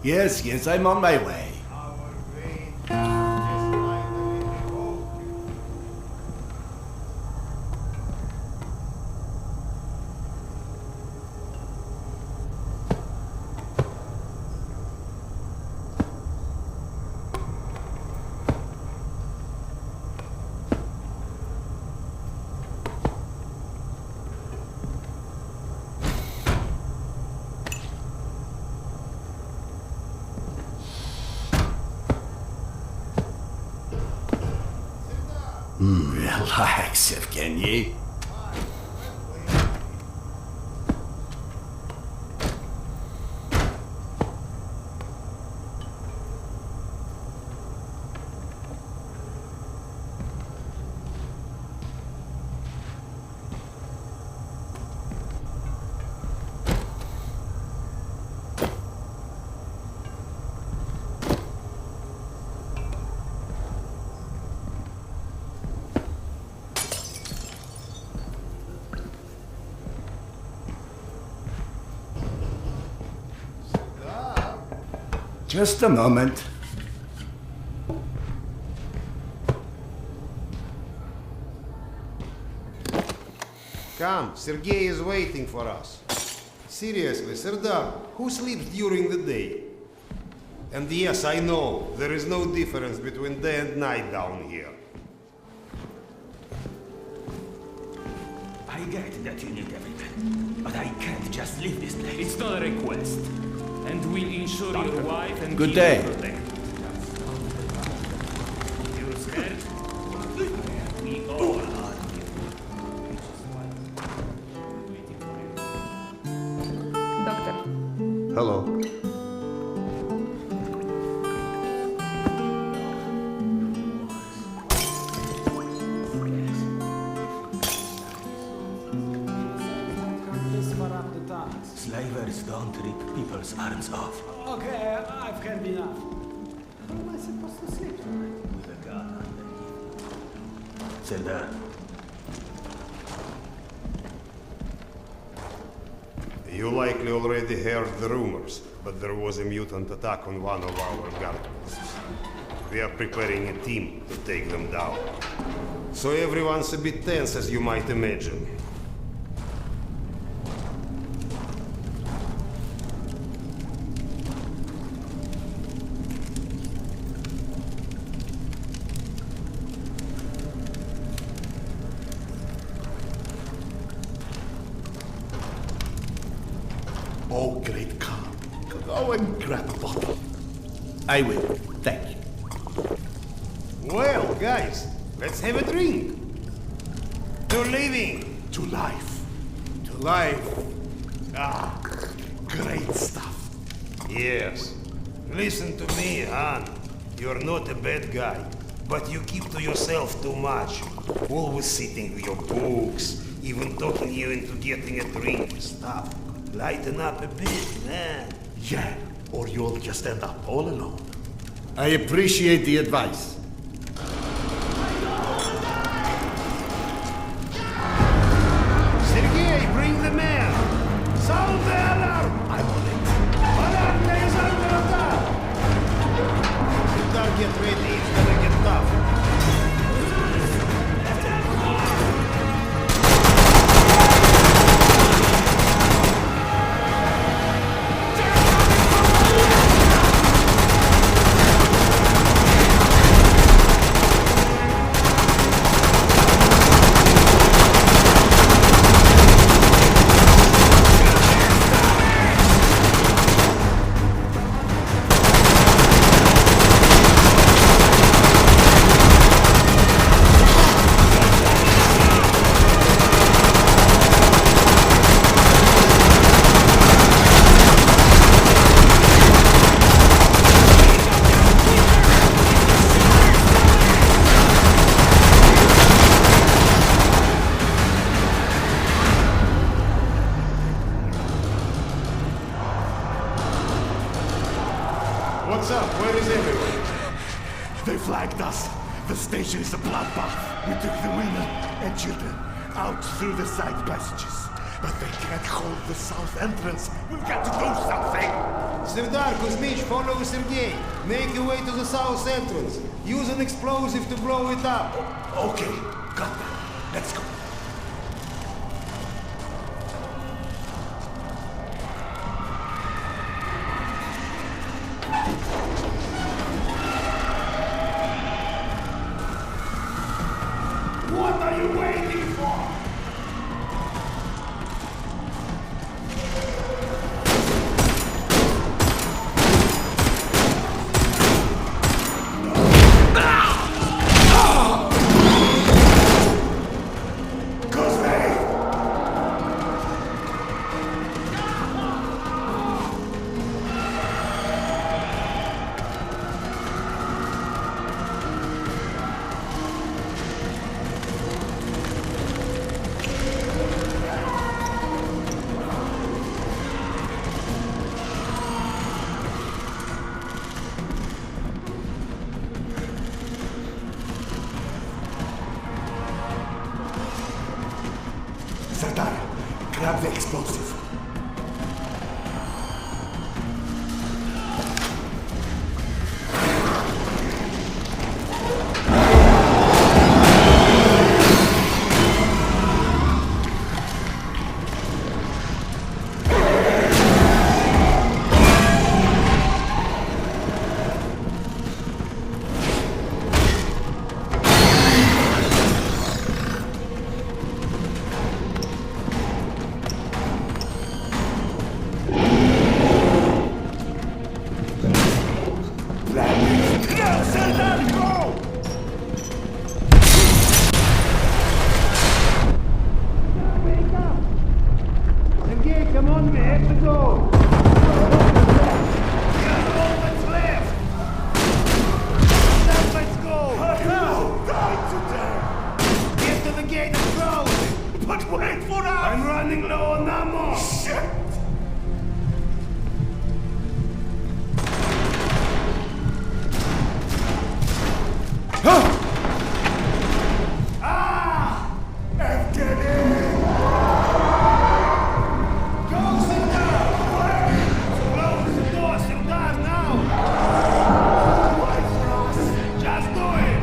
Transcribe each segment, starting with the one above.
Yes, I'm on my way. Relax, Evgeny. Just a moment. Come, Sergei is waiting for us. Seriously, Serdar, who sleeps during the day? And yes, I know, there is no difference between day and night down here. I get that you need everything, but I can't just leave this place. It's not a request. And we'll ensure your wife and Good kids day. are protected. You're scared? We all are. Doctor, Hello. Slavers don't rip people's arms off. Okay, I've had enough. How am I supposed to sleep tonight? With a gun underneath. Serdar, You likely already heard the rumors, but there was a mutant attack on one of our guard posts. We are preparing a team to take them down. So everyone's a bit tense, as you might imagine. Oh, great Khan. Go and grab a bottle. I will. Thank you. Well, guys, let's have a drink. To living. To life. To life. Ah, great stuff. Yes. Listen to me, Han. You're not a bad guy, but you keep to yourself too much. Always sitting with your books, even talking you into getting a drink and stuff. Lighten up a bit, man. Yeah, or you'll just end up all alone. I appreciate the advice. Sergei, bring the man! Sound the alarm! I'm on it. Alarm is under attack! Serdar, get ready, it's gonna get tough. What's up? Where is everyone? They flagged us. The station is a bloodbath. We took the women and children out through the side passages. But they can't hold the south entrance. We've got to do something. Serdar, Kuzmich, follow Sergei. Make your way to the south entrance. Use an explosive to blow it up. Okay, got that. Let's go. What are you waiting for? Serdar, grab the explosive. Sergei, come on, we have to go. Let's go. You'll die today. Get to the gate and close. But wait for us! I'm running low on ammo. Shit! Ah! Evgeny! Go, Serdar! Close the door, Serdar, now! Wait for us! Just do it!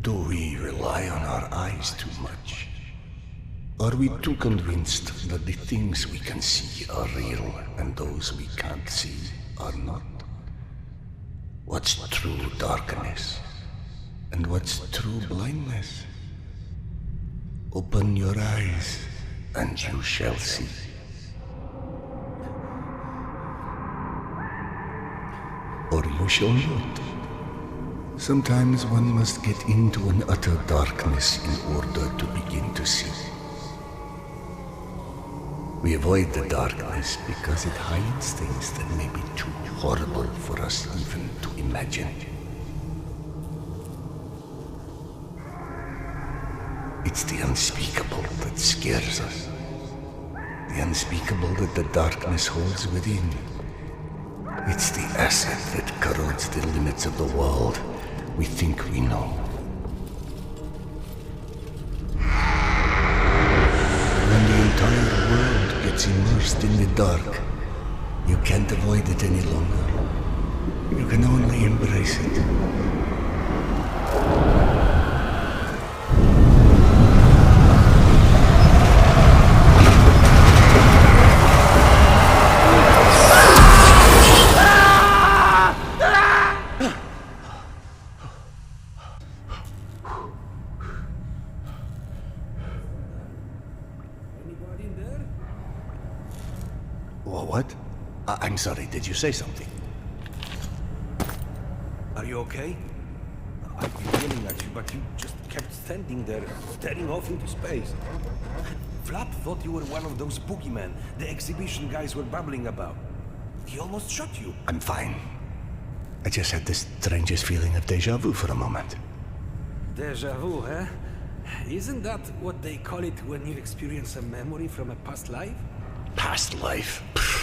Do we rely on our eyes too much? Are we too convinced that the things we can see are real and those we can't see are not? What's true darkness? And what's true blindness? Open your eyes and you shall see. Or you shall not. Sometimes one must get into an utter darkness in order to begin to see. We avoid the darkness because it hides things that may be too horrible for us even to imagine. It's the unspeakable that scares us. The unspeakable that the darkness holds within. It's the acid that corrodes the limits of the world we think we know. When the entire world gets immersed in the dark, you can't avoid it any longer. You can only embrace it. What? I'm sorry, did you say something? Are you okay? I've been yelling at you, but you just kept standing there, staring off into space. Flap thought you were one of those boogeymen the exhibition guys were babbling about. He almost shot you. I'm fine. I just had the strangest feeling of deja vu for a moment. Deja vu, eh? Isn't that what they call it when you experience a memory from a past life? Past life? Pfft.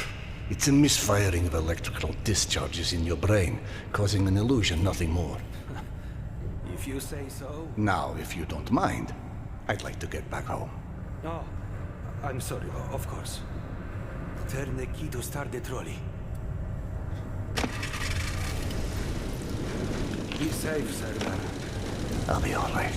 It's a misfiring of electrical discharges in your brain, causing an illusion, nothing more. If you say so. Now, if you don't mind, I'd like to get back home. Oh, I'm sorry, of course. Turn the key to start the trolley. Be safe, Sardar. I'll be all right.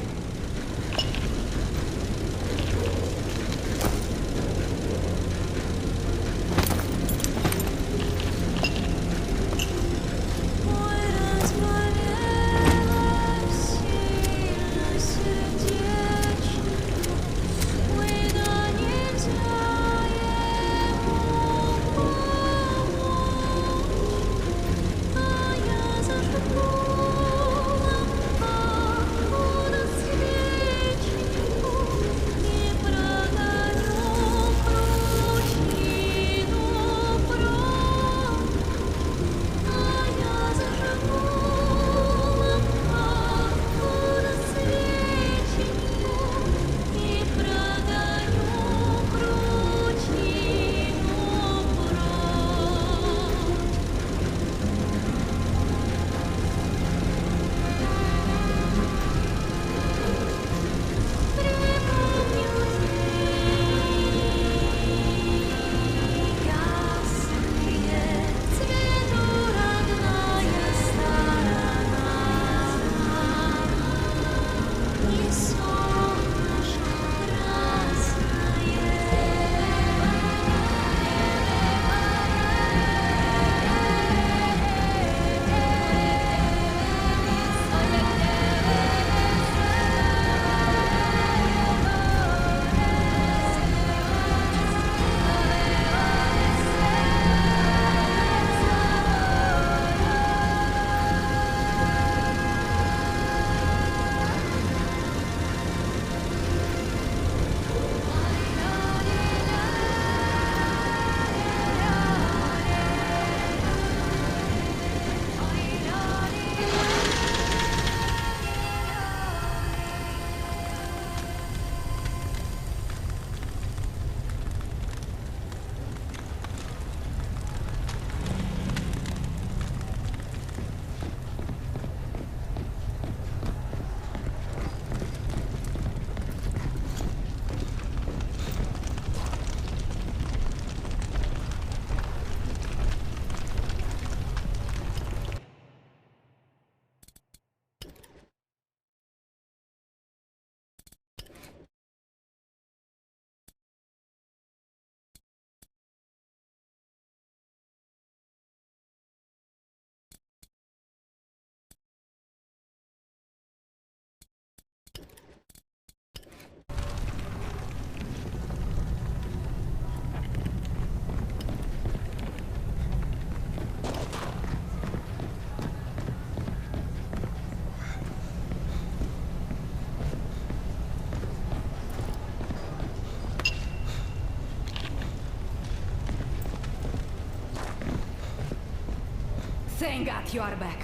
Thank God you are back.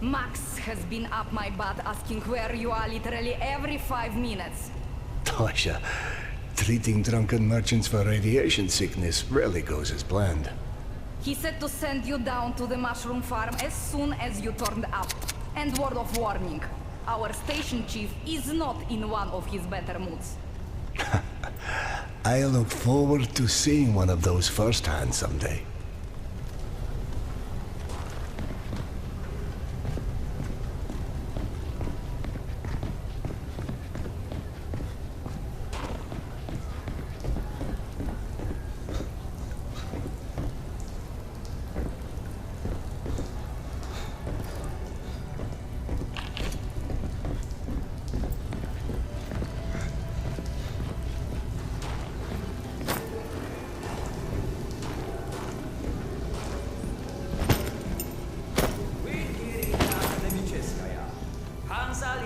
Max has been up my butt asking where you are literally every 5 minutes. Tasha, treating drunken merchants for radiation sickness rarely goes as planned. He said to send you down to the mushroom farm as soon as you turned up. And word of warning, our station chief is not in one of his better moods. I look forward to seeing one of those firsthand someday.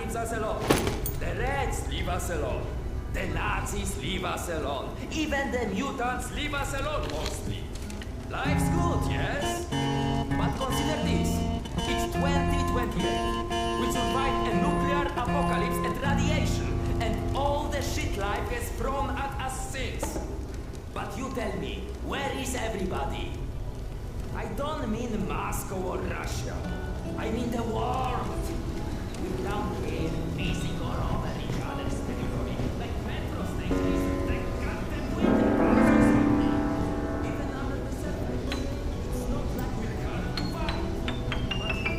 leaves us alone. The Reds leave us alone. The Nazis leave us alone. Even the mutants leave us alone, mostly. Life's good, yes? But consider this. It's 2028. We survived a nuclear apocalypse and radiation, and all the shit life has thrown at us since. But you tell me, where is everybody? I don't mean Moscow or Russia. I mean the world. We're down here, pacing all over each other's territory, like metro stations, like goddamn winter cars or something. Even under the surface, it's not like we're hard to fight. But you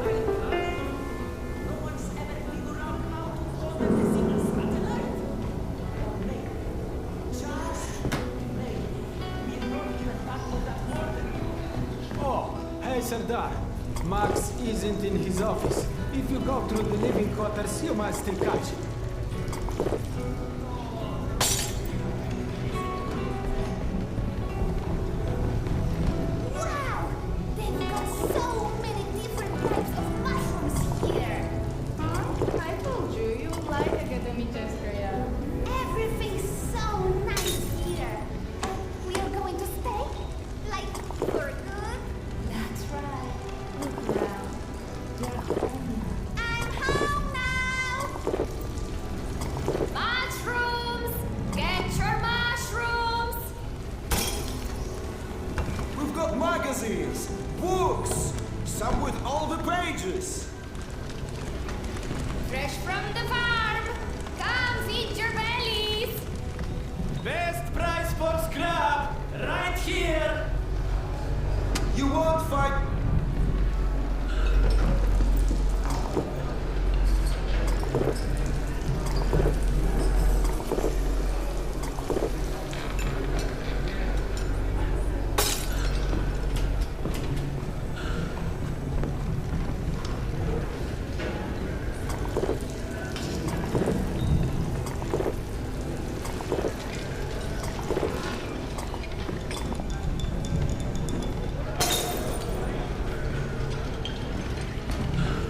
tell me no one's ever figured out how to order the single satellite. Or maybe, just maybe, we're not even back to that order. Oh, hey Sardar. Max isn't in his office. If you go through the living quarters, you might still catch him. Wow! They've got so many different types of mushrooms here. Huh? I told you, you would like Akademическая. Everything's so nice here. We are going to stay? Like, for good? That's right. Look around. You're home now. I'm home now! Mushrooms! Get your mushrooms! We've got magazines, books, some with all the pages. Fresh from the farm! Come feed your bellies! Best price for scrap, right here! You won't find...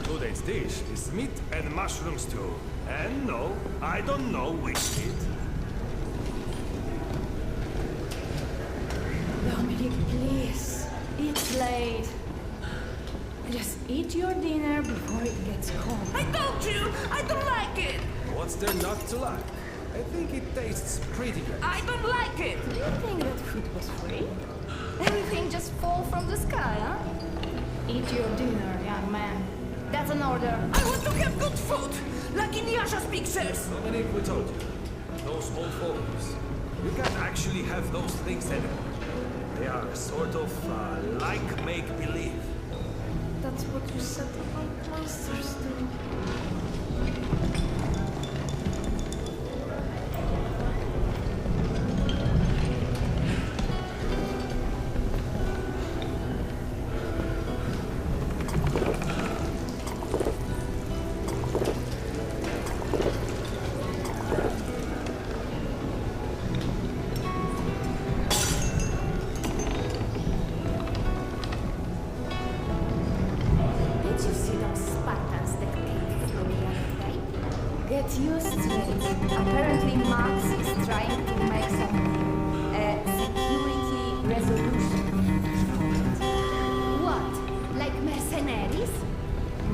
Today's dish is meat and mushroom stew. And no, I don't know which meat. Dominic, please. It's late. Just eat your dinner before it gets cold. I told you! I don't like it! What's there not to like? I think it tastes pretty good. I don't like it! Do you think that food was free? Everything just fall from the sky, huh? Eat your dinner, young man. That's an order. I want to have good food! Like in Yasha's pictures! Dominic, we told you. Those old photos. We can't actually have those things anymore. They are sort of like make-believe. That's what you said about monsters do. Did you see those Spartans that came through the other day? Get used to it. Apparently Max is trying to make some security resolution. What? Like mercenaries?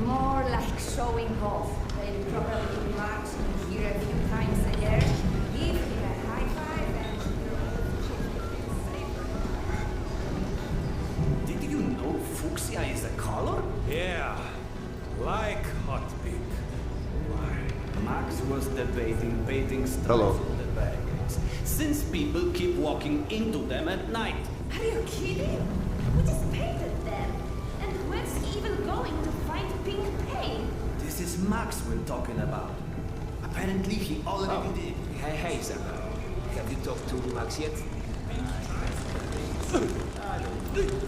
More like showing off. They'll probably march in here a few times a year, give him a high five, and Did you know fuchsia is a color? Yeah, like hot pink. Max was debating baiting stripes Hello. on the barricades, since people keep walking into them at night. Are you kidding? We just painted them. And where's he even going to find pink paint? This is Max we're talking about. Apparently he already did. Hey, sir. Have you talked to Max yet?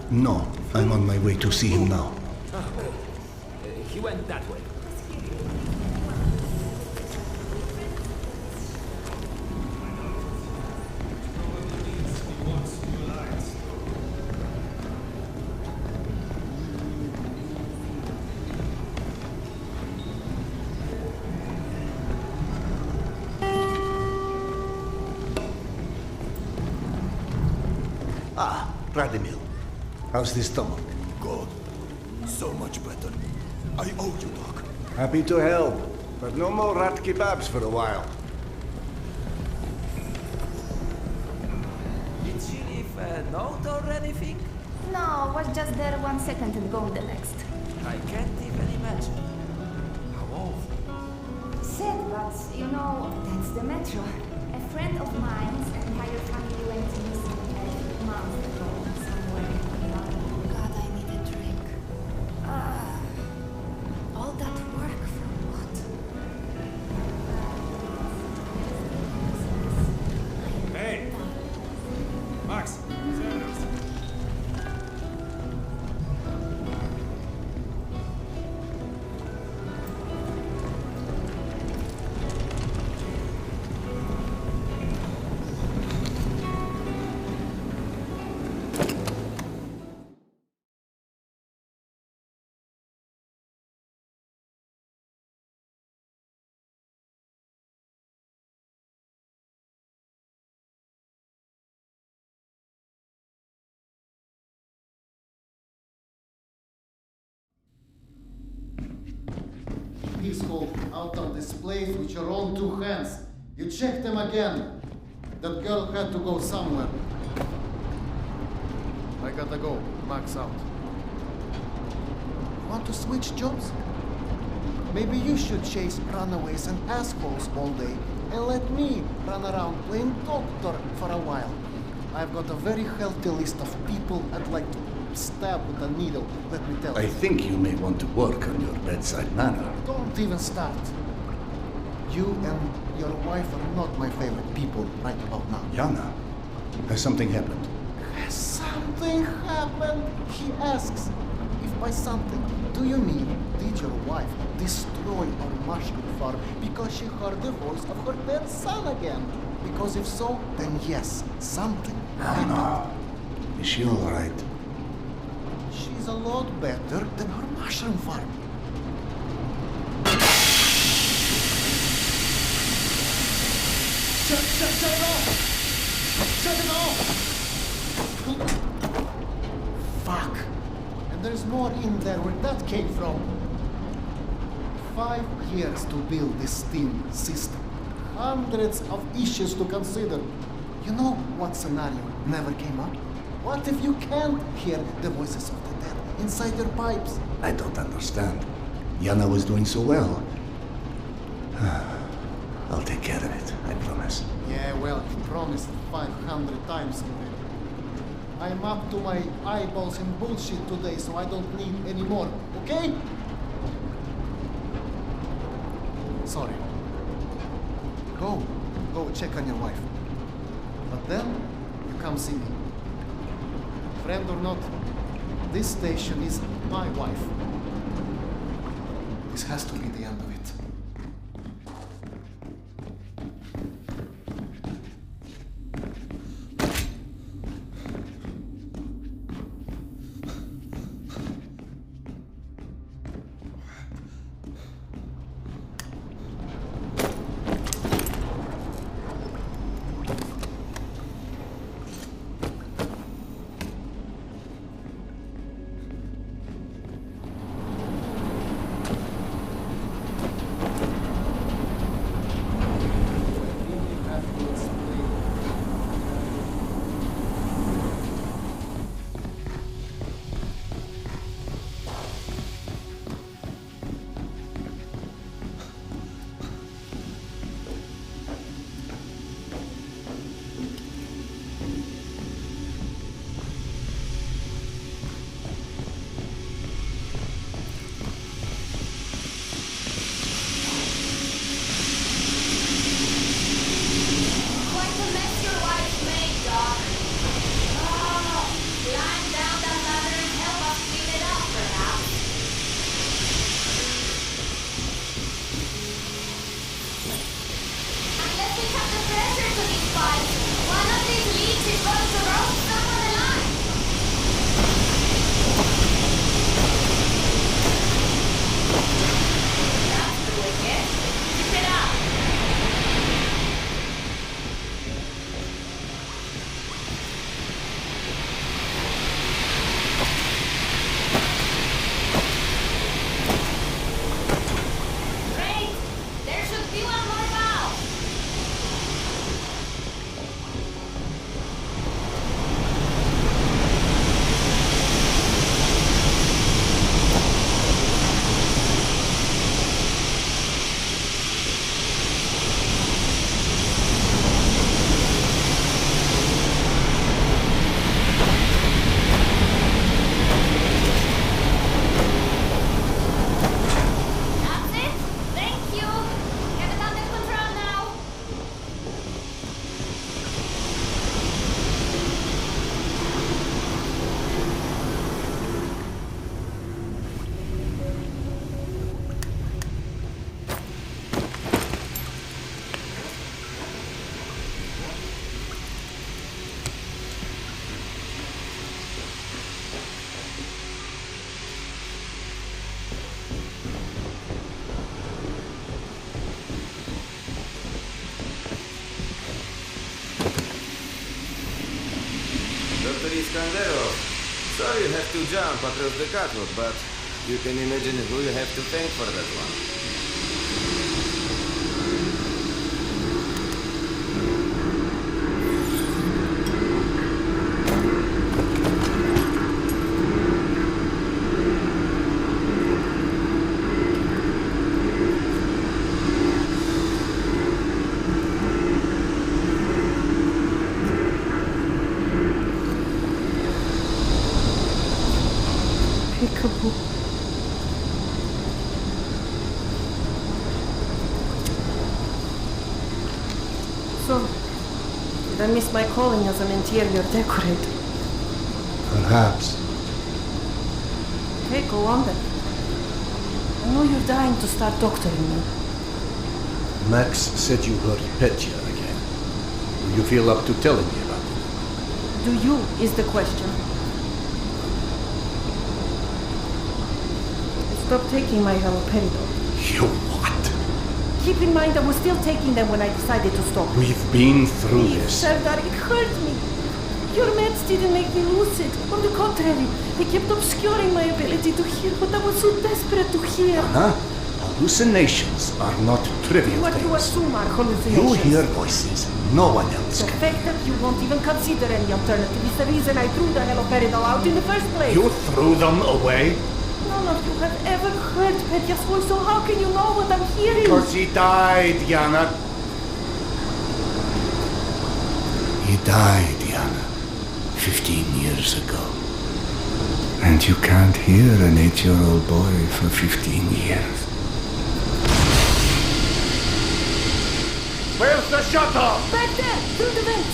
No, I'm on my way to see him now. He went that way. Ah, Radimil. How's the stomach? God, so much better. I owe you, Doc. Happy to help, but no more rat kebabs for a while. Did she leave a note or anything? No, was just there 1 second and gone the next. I can't even imagine. How old? Sad, but you know, that's the metro. A friend of mine's entire family went missing a month ago somewhere in London. God, I need a drink. All that work for what? Hey! Max! Please hold out of this place with your own 2 hands. You check them again. That girl had to go somewhere. I gotta go. Max out. Want to switch jobs? Maybe you should chase runaways and assholes all day and let me run around playing doctor for a while. I've got a very healthy list of people I'd like to stab with a needle, let me tell you. I think you may want to work on your bedside manner. Don't even start. You and your wife are not my favorite people right about now. Yana, has something happened? Has something happened? He asks. If by something, do you mean did your wife destroy our mushroom farm because she heard the voice of her dead son again? Because if so, then yes, something happened. No. Is she alright? She's a lot better than her mushroom farm. Shut it off! Shut it off! Fuck. And there's more in there where that came from. 5 years to build this steam system. Hundreds of issues to consider. You know what scenario never came up? What if you can't hear the voices of the dead inside your pipes? I don't understand. Yana was doing so well. I'll take care of it, I promise. Yeah, well, he promised 500 times already. I'm up to my eyeballs in bullshit today, so I don't need any more, okay? Sorry. Go check on your wife. But then, you come see me. Friend or not, this station is my wife. This has to be the end of it. Iskanderov. Sorry you have to jump across the catwalk, but you can imagine who you have to thank for that one. So, did I miss my calling as an interior decorator? Perhaps. Okay, go on then. I know you're dying to start doctoring me. Max said you heard Petya again. Do you feel up to telling me about it? Do you, is the question. Stop taking my haloperidol. You what? Keep in mind I was still taking them when I decided to stop. We've been through Please, this. Serdar, it hurt me. Your meds didn't make me lucid. On the contrary, they kept obscuring my ability to hear what I was so desperate to hear. Anna, hallucinations are not trivial What you things. assume are hallucinations. You hear voices no one else The can. fact that you won't even consider any alternative is the reason I threw the haloperidol out in the first place. You threw them away? None of you have ever heard Petya's voice, so how can you know what I'm hearing? Because he died, Yana. He died, Yana. 15 years ago. And you can't hear an 8-year-old boy for 15 years. Where's the shuttle? Back there, through the vent.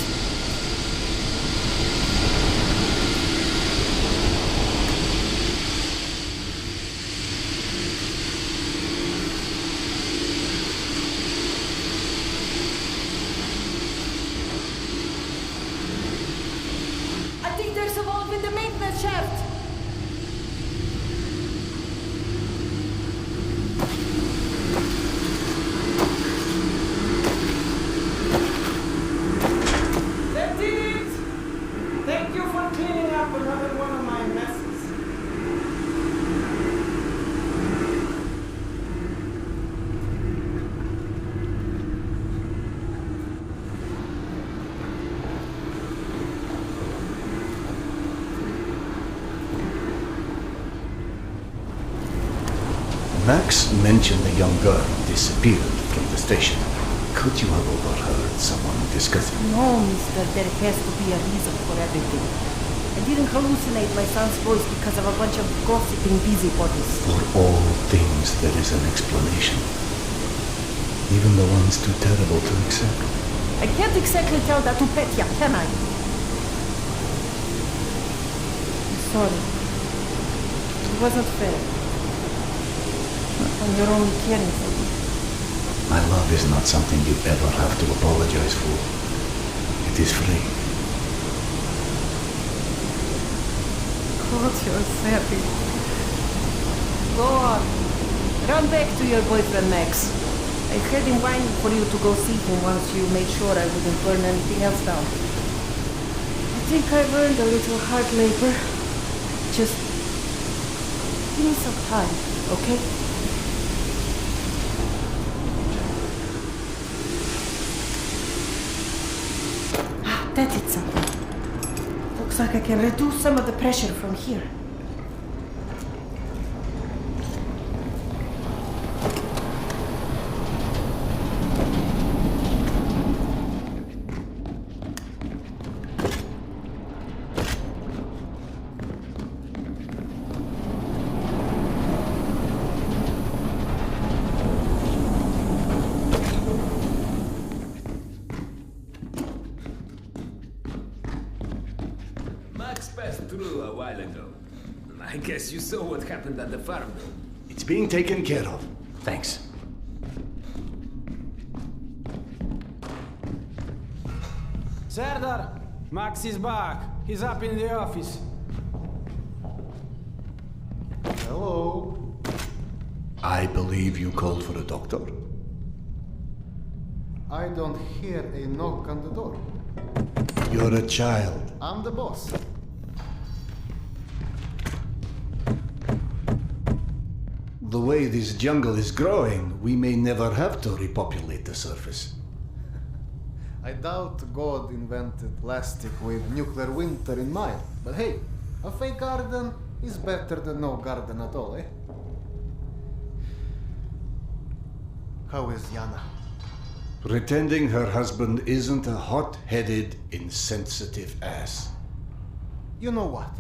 I think there's a valve in the maintenance shaft. That did it! Thank you for cleaning up another one of my messes. Max mentioned a young girl disappeared from the station. Could you have overheard someone discussing? No, mister, there has to be a reason for everything. I didn't hallucinate my son's voice because of a bunch of gossiping busybodies. For all things there is an explanation. Even the ones too terrible to accept. I can't exactly tell that to Petya, can I? I'm sorry. It wasn't fair. When you're only caring for me. My love is not something you ever have to apologize for. It is free. God, you're savage. Go on. Run back to your boyfriend, Max. I had him whining for you to go see him once you made sure I wouldn't burn anything else down. I think I've earned a little hard labor. Just give me some time, okay? That did something. Looks like I can reduce some of the pressure from here. Max passed through a while ago. I guess you saw what happened at the farm. It's being taken care of. Thanks. Serdar, Max is back. He's up in the office. Hello. I believe you called for a doctor. I don't hear a knock on the door. You're a child. I'm the boss. The way this jungle is growing, we may never have to repopulate the surface. I doubt God invented plastic with nuclear winter in mind. But hey, a fake garden is better than no garden at all, eh? How is Yana? Pretending her husband isn't a hot-headed, insensitive ass. You know what?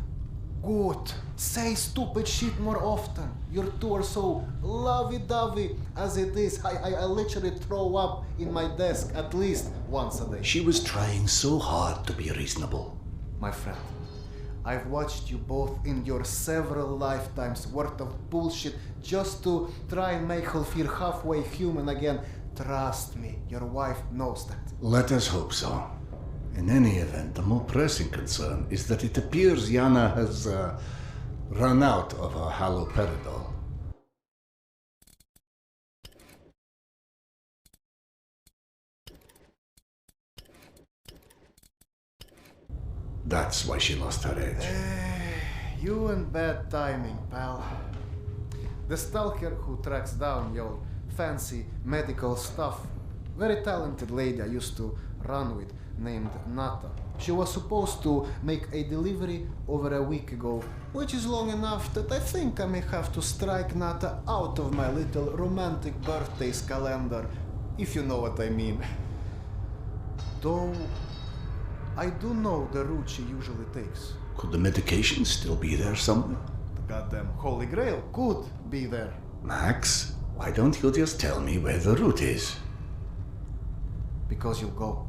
Good. Say stupid shit more often. Your two are so lovey-dovey as it is. I literally throw up in my desk at least once a day. She was trying so hard to be reasonable. My friend, I've watched you both in your several lifetimes worth of bullshit just to try and make her feel halfway human again. Trust me, your wife knows that. Let us hope so. In any event, the more pressing concern is that it appears Yana has run out of her haloperidol. That's why she lost her edge. You and bad timing, pal. The stalker who tracks down your fancy medical stuff, very talented lady I used to run with, named Nata. She was supposed to make a delivery over a week ago, which is long enough that I think I may have to strike Nata out of my little romantic birthdays calendar, if you know what I mean. Though, I do know the route she usually takes. Could the medication still be there somewhere? The goddamn Holy Grail could be there. Max, why don't you just tell me where the route is? Because you'll go.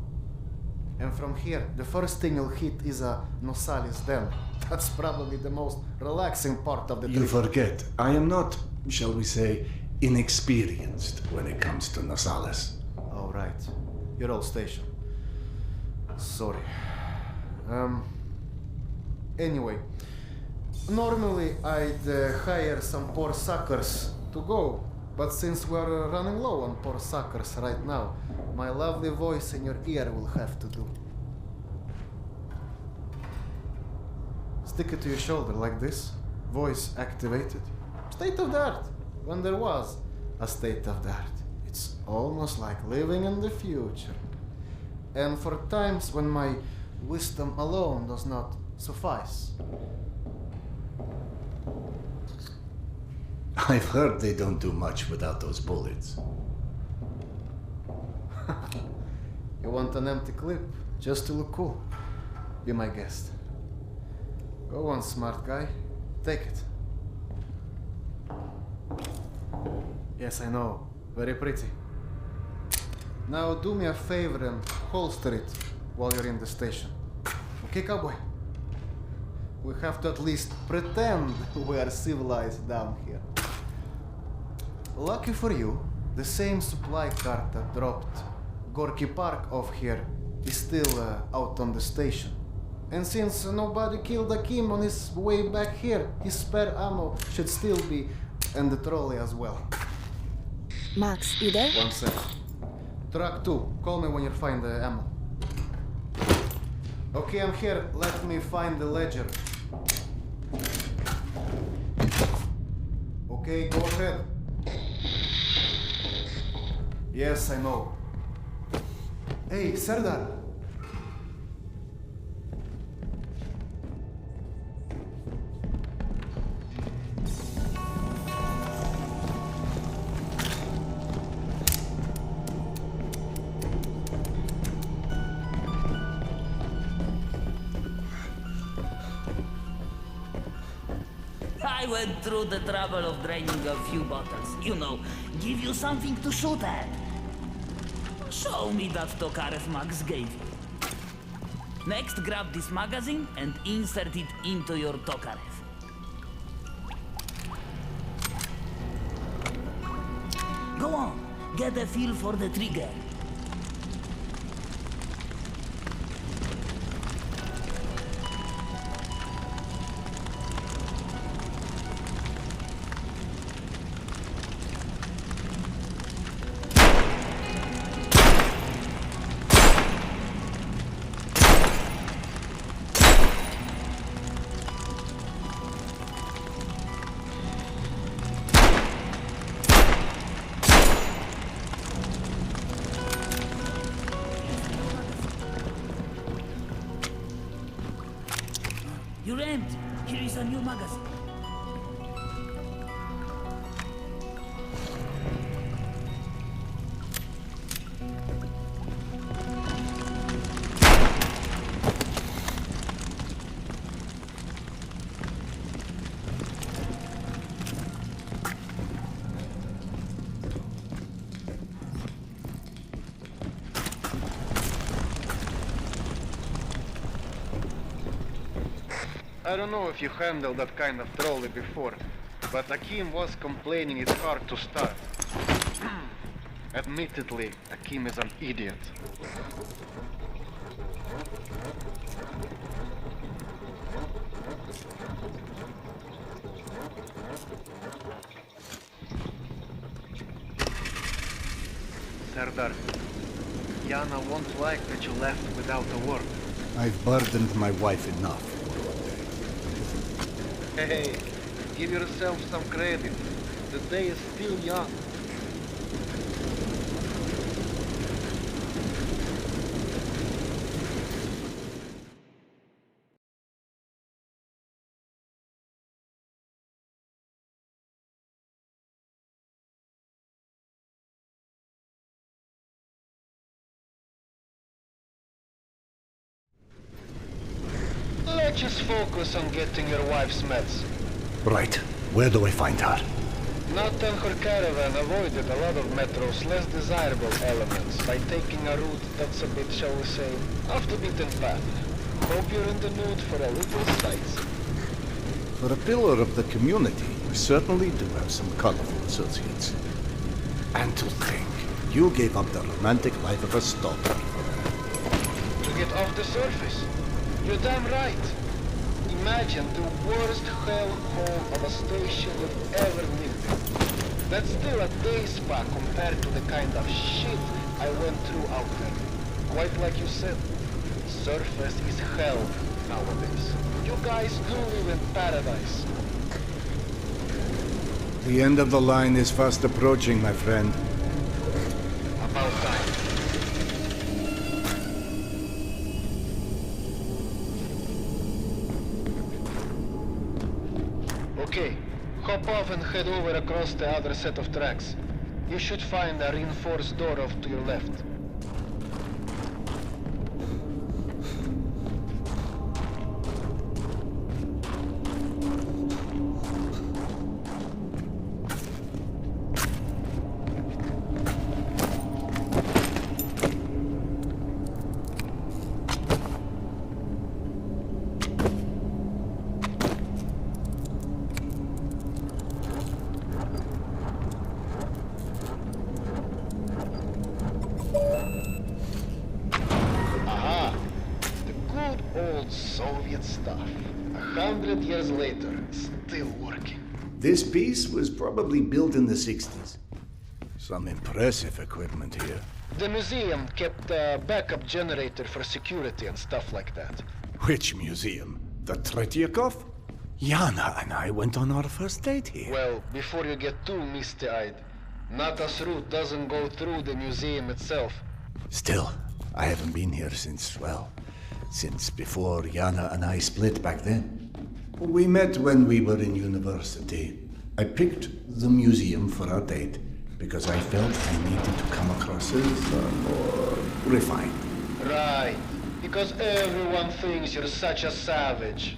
And from here, the first thing you'll hit is a Nosalis Den. That's probably the most relaxing part of the trip. You forget, I am not, shall we say, inexperienced when it comes to Nosalis. Oh, right. Your old station. Sorry. Anyway, normally I'd hire some poor suckers to go, but since we're running low on poor suckers right now, my lovely voice in your ear will have to do. Stick it to your shoulder like this, voice activated. State of the art, when there was a state of the art. It's almost like living in the future. And for times when my wisdom alone does not suffice. I've heard they don't do much without those bullets. You want an empty clip, just to look cool? Be my guest. Go on, smart guy. Take it. Yes, I know. Very pretty. Now do me a favor and holster it while you're in the station. Okay, cowboy? We have to at least pretend we are civilized down here. Lucky for you, the same supply cart that dropped Gorky Park off here is still out on the station. And since nobody killed Akim on his way back here, his spare ammo should still be in the trolley as well. Max, you there? 1 sec. Truck 2, call me when you find the ammo. Okay, I'm here. Let me find the ledger. Okay, go ahead. Yes, I know. Hey, Serdar. I went through the trouble of draining a few bottles. You know, give you something to shoot at. Show me that Tokarev Max gave you. Next, grab this magazine and insert it into your Tokarev. Go on, get a feel for the trigger. empty. Here is a new magazine. I don't know if you handled that kind of trolley before, but Akim was complaining it's hard to start. Admittedly, Akim is an idiot. Serdar, Yana won't like that you left without a word. I've burdened my wife enough. Hey, give yourself some credit. The day is still young. Let's just focus on getting your wife's meds. Right. Where do I find her? Nathan her caravan avoided a lot of Metro's less desirable elements by taking a route that's a bit, shall we say, off the beaten path. Hope you're in the mood for a little sights. For a pillar of the community, we certainly do have some colorful associates. And to think, you gave up the romantic life of a stalker. To get off the surface? You're damn right. Imagine the worst hellhole of a station you've ever lived in. That's still a day spa compared to the kind of shit I went through out there. Quite like you said, surface is hell nowadays. You guys do live in paradise. The end of the line is fast approaching, my friend. About time. Okay, hop off and head over across the other set of tracks. You should find a reinforced door off to your left. Soviet stuff. 100 years later, still working. This piece was probably built in the 60s. Some impressive equipment here. The museum kept a backup generator for security and stuff like that. Which museum? The Tretyakov? Yana and I went on our first date here. Well, before you get too misty-eyed, Nata's route doesn't go through the museum itself. Still, I haven't been here since, well, since before Yana and I split back then. We met when we were in university. I picked the museum for our date because I felt I needed to come across as more refined. Right, because everyone thinks you're such a savage.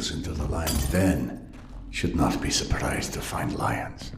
goes into the lion's den, should not be surprised to find lions.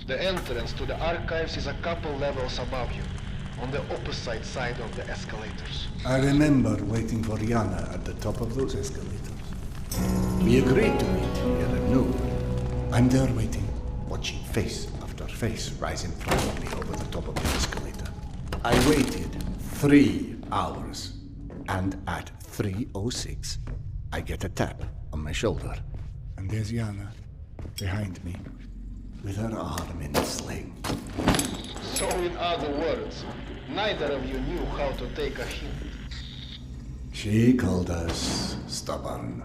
The entrance to the archives is a couple levels above you, on the opposite side of the escalators. I remember waiting for Yana at the top of those escalators. We agreed to meet here at noon. I'm there waiting, watching face after face rise in front of me over the top of the escalator. I waited 3 hours, and at 3:06, I get a tap on my shoulder. And there's Yana, behind me, with her arm in a sling. So in other words, neither of you knew how to take a hint. She called us stubborn.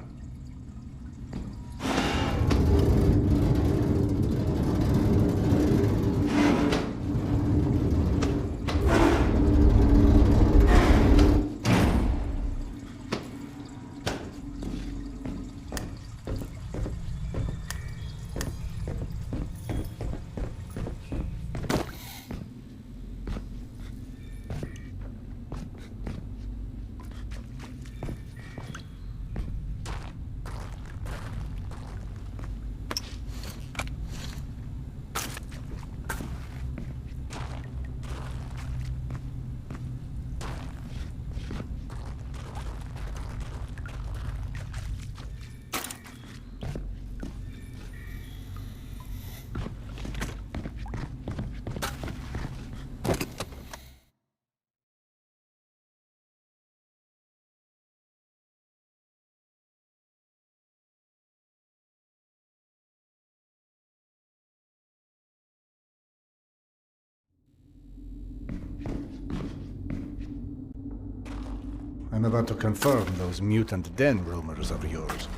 I'm about to confirm those mutant den rumors of yours.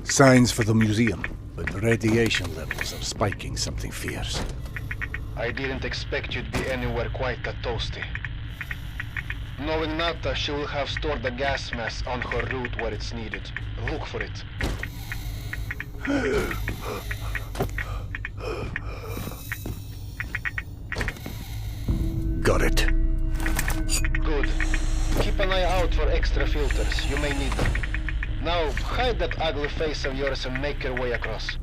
Signs for the museum, but the radiation levels are spiking something fierce. I didn't expect you'd be anywhere quite that toasty. Knowing Nata, she will have stored the gas mask on her route where it's needed. Look for it. Got it. Good. Keep an eye out for extra filters. You may need them. Now, hide that ugly face of yours and make your way across.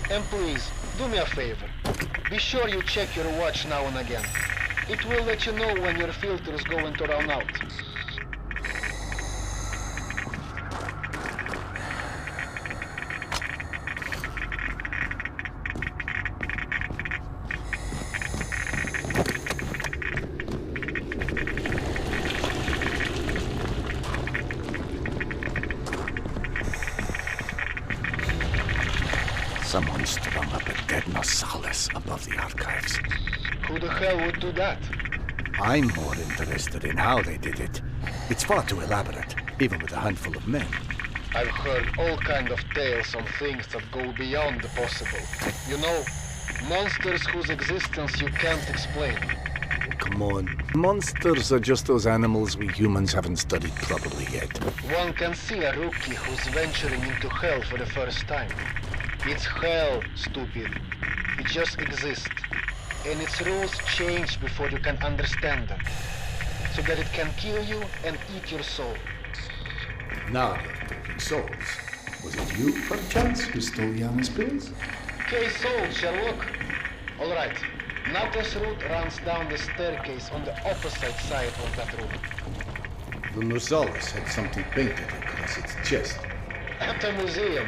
And please, do me a favor. Be sure you check your watch now and again. It will let you know when your filter is going to run out. Someone strung up a dead Nosalis above the archives. Who the hell would do that? I'm more interested in how they did it. It's far too elaborate, even with a handful of men. I've heard all kind of tales on things that go beyond the possible. You know, monsters whose existence you can't explain. Come on. Monsters are just those animals we humans haven't studied properly yet. One can see a rookie who's venturing into hell for the first time. It's hell, stupid. It just exists. And its rules change before you can understand them. So that it can kill you and eat your soul. Now you're talking souls. Was it you, perchance, who stole Yana's pills? Case solved, Sherlock. Alright. Natas route runs down the staircase on the opposite side of that room. The Nosalis had something painted across its chest. At a museum.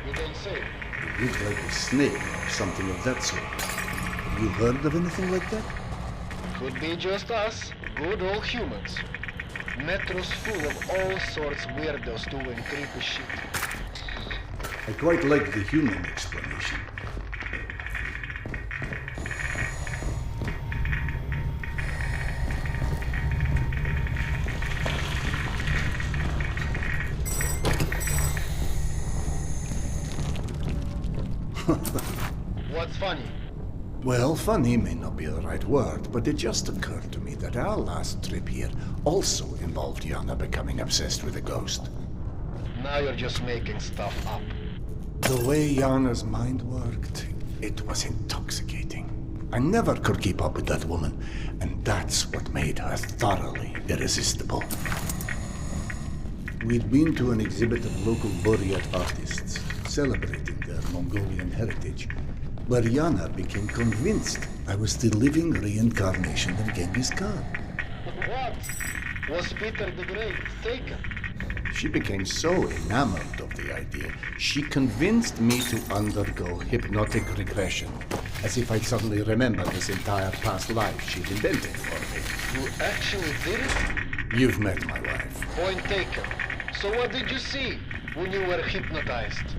You don't say. It looked like a snake or something of that sort. Have you heard of anything like that? Could be just us, good old humans. Metro's full of all sorts weirdos doing creepy shit. I quite like the human explanation. What's funny? Well, funny may not be the right word, but it just occurred to me that our last trip here also involved Yana becoming obsessed with a ghost. Now you're just making stuff up. The way Yana's mind worked, it was intoxicating. I never could keep up with that woman, and that's what made her thoroughly irresistible. We'd been to an exhibit of local Buryat artists, celebrating their Mongolian heritage, where Yana became convinced I was the living reincarnation of Genghis Khan. What? Was Peter the Great taken? She became so enamored of the idea, she convinced me to undergo hypnotic regression, as if I'd suddenly remembered this entire past life she'd invented for me. You actually did it? You've met my wife. Point taken. So what did you see when you were hypnotized?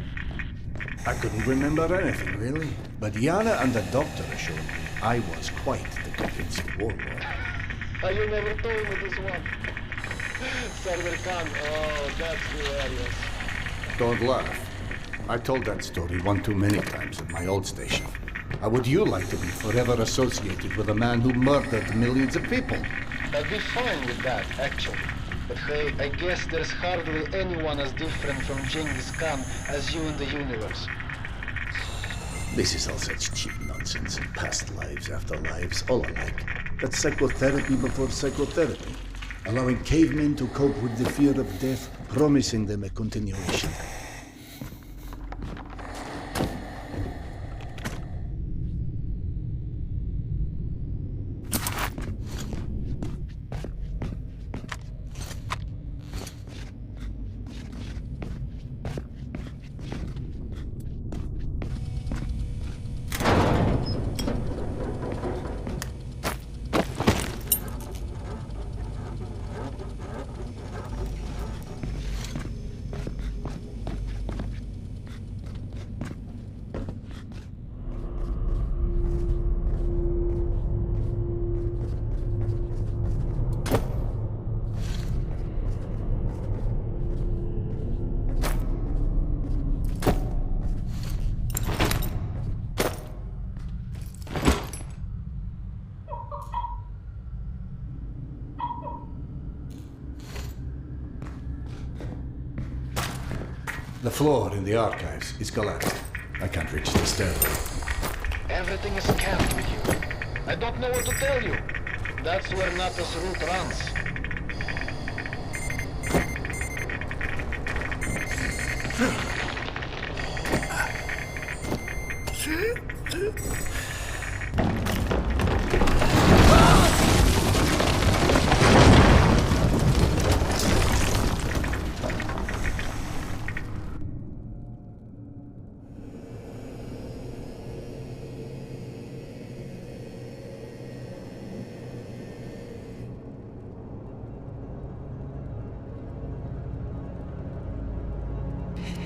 I couldn't remember anything, really. But Yana and the doctor assured me I was quite the convincing warlord. You never told me this one. Server Khan, oh, that's hilarious. Don't laugh. I told that story one too many times at my old station. How would you like to be forever associated with a man who murdered millions of people? I'd be fine with that, actually. But hey, I guess there's hardly anyone as different from Genghis Khan as you in the universe. This is all such cheap nonsense. Past lives, afterlives, all alike. That's psychotherapy before psychotherapy. Allowing cavemen to cope with the fear of death, promising them a continuation. The floor in the archives is collapsed. I can't reach the stairway. Everything is scanned with you. I don't know what to tell you. That's where Nata's route runs.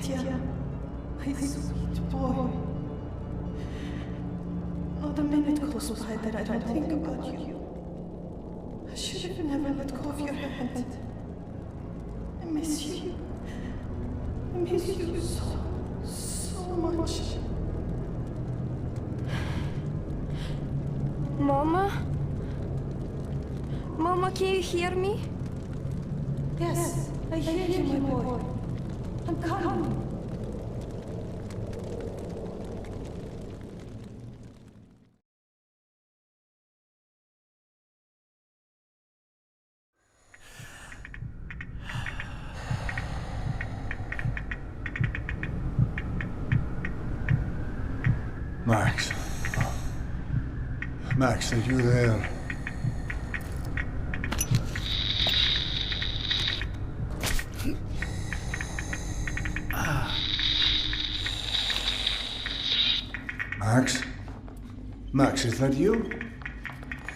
Petya, my sweet boy. Not a minute goes by that I don't think about you. I should have never let go of your hand. I miss you. I miss you so much. Mama? Mama, can you hear me? Yes, I hear you, my boy. I'm coming. Max. Max, are you there? Max? Max, is that you?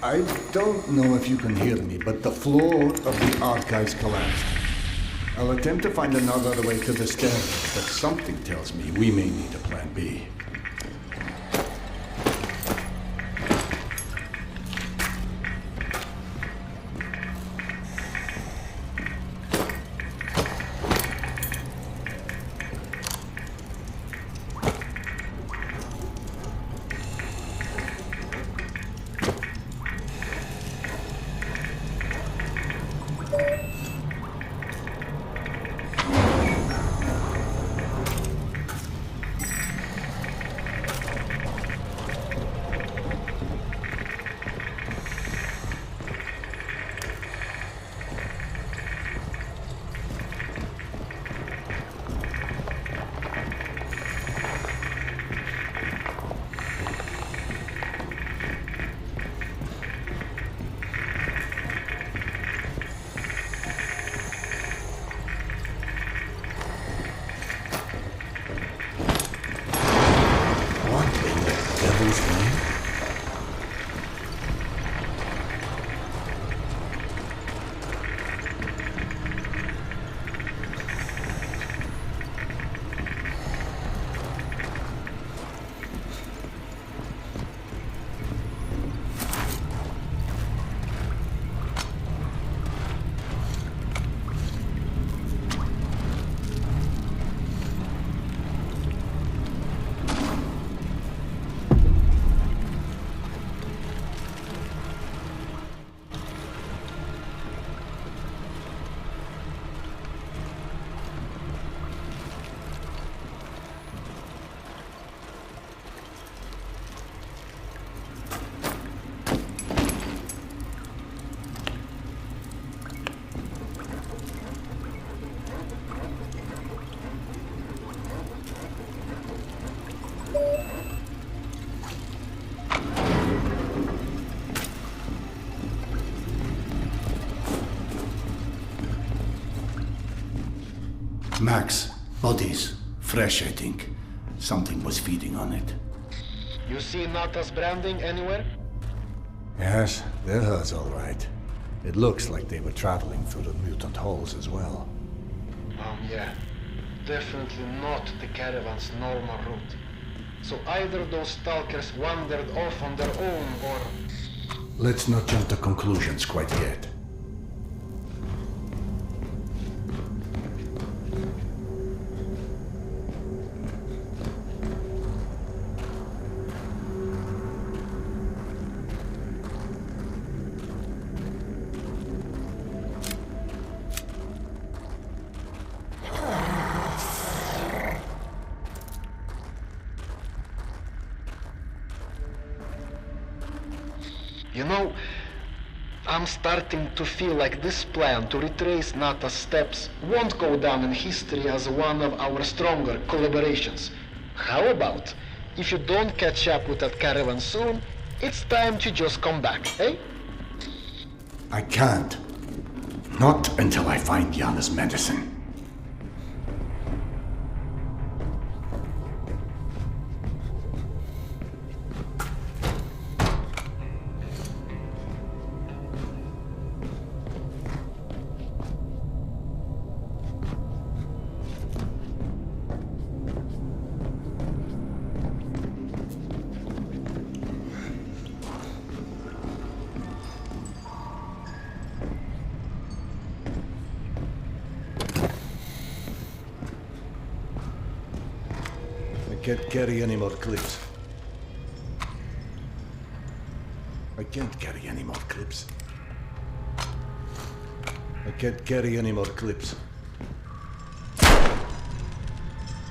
I don't know if you can hear me, but the floor of the archives collapsed. I'll attempt to find another way to the stairs, but something tells me we may need a plan B. Max, bodies. Fresh, I think. Something was feeding on it. You see Nata's branding anywhere? Yes, they're hers all right. It looks like they were traveling through the mutant halls as well. Yeah. Definitely not the caravan's normal route. So either those stalkers wandered off on their own, or... Let's not jump to conclusions quite yet. You know, I'm starting to feel like this plan to retrace Nata's steps won't go down in history as one of our stronger collaborations. How about, if you don't catch up with that caravan soon, it's time to just come back, eh? I can't. Not until I find Yana's medicine. can't carry any more clips. I can't carry any more clips. I can't carry any more clips.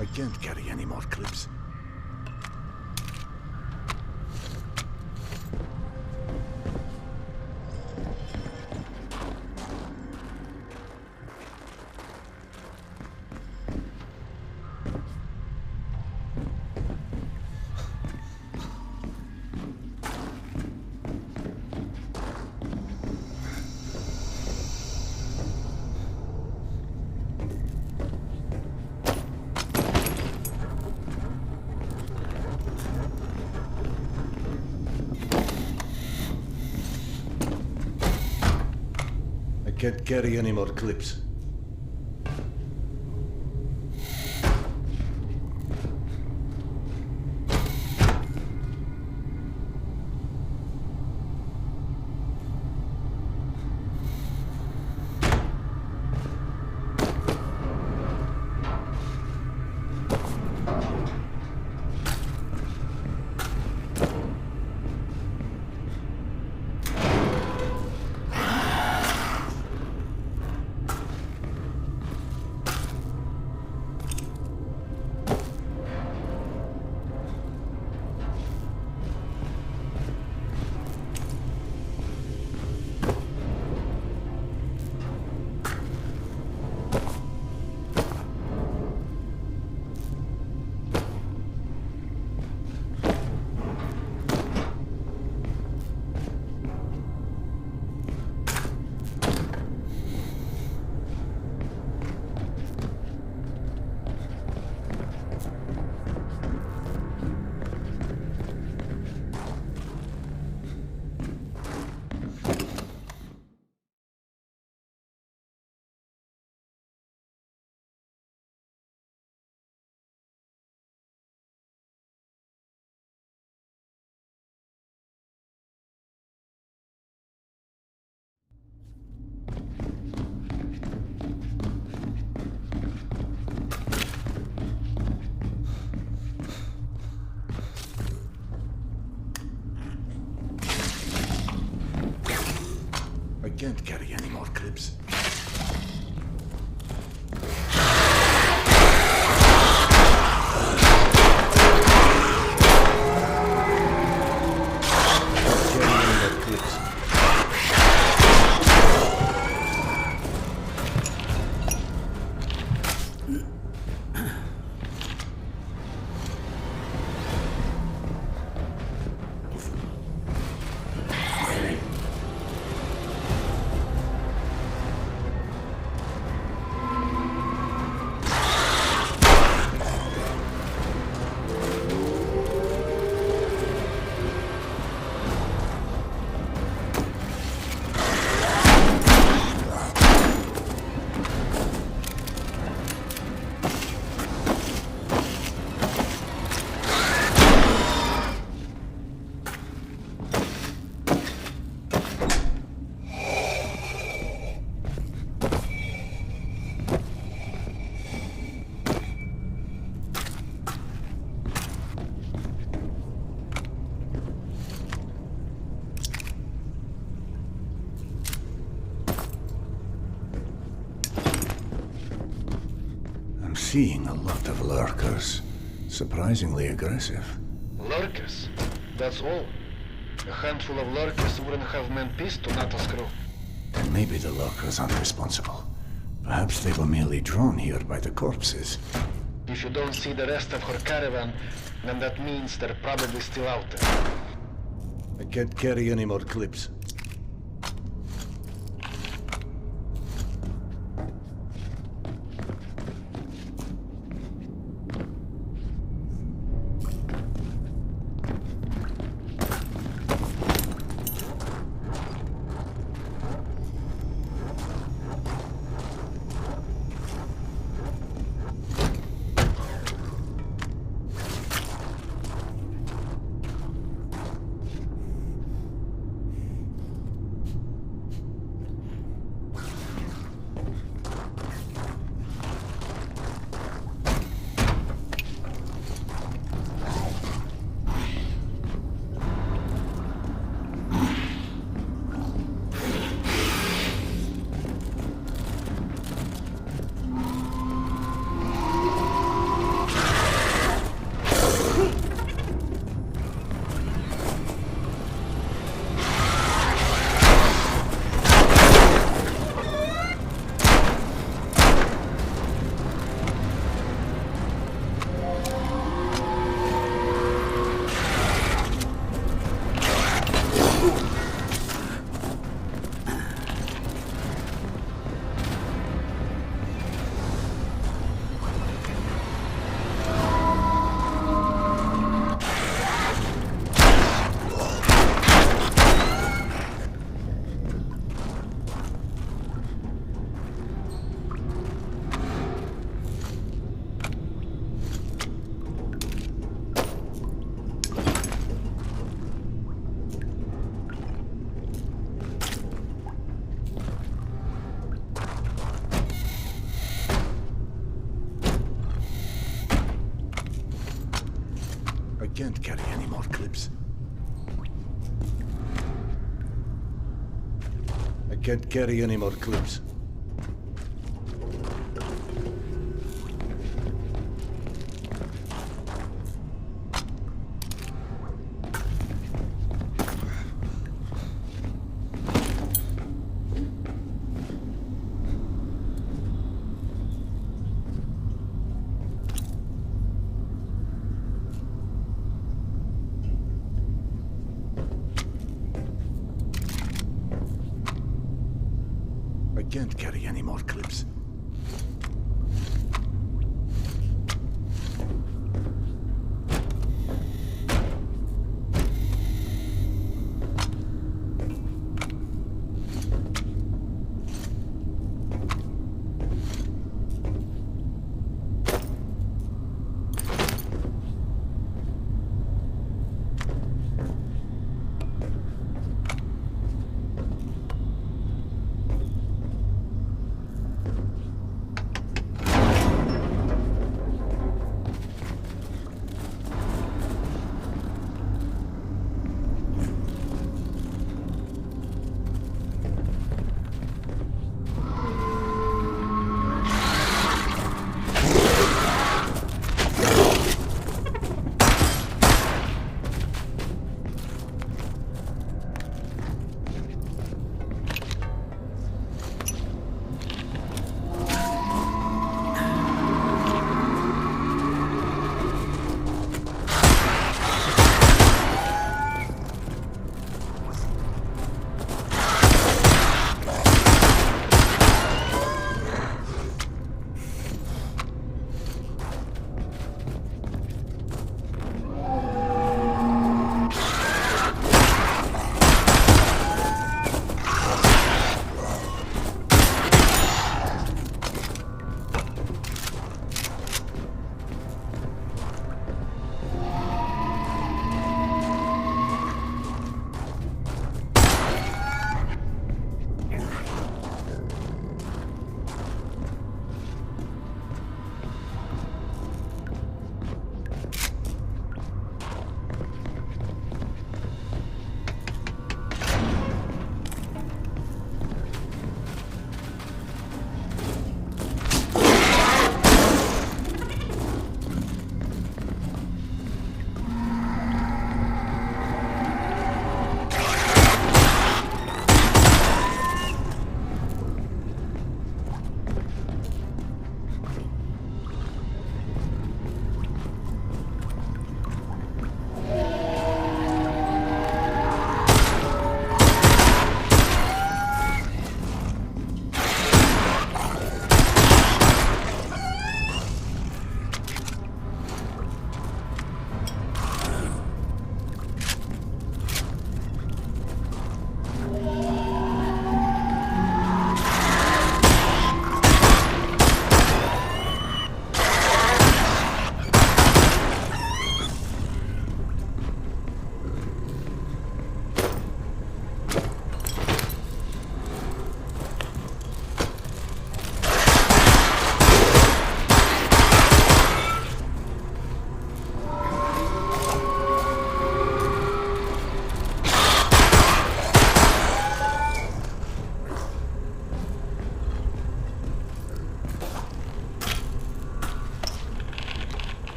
I can't carry any more clips. I can't carry any more clips. I can't carry any more clips. Seeing a lot of lurkers. Surprisingly aggressive. Lurkers? That's all. A handful of lurkers wouldn't have meant peace to Nato's crew. Then maybe the lurkers aren't responsible. Perhaps they were merely drawn here by the corpses. If you don't see the rest of her caravan, then that means they're probably still out there. I can't carry any more clips. can't carry any more clips. I can't carry any more clips. I can't carry any more clips.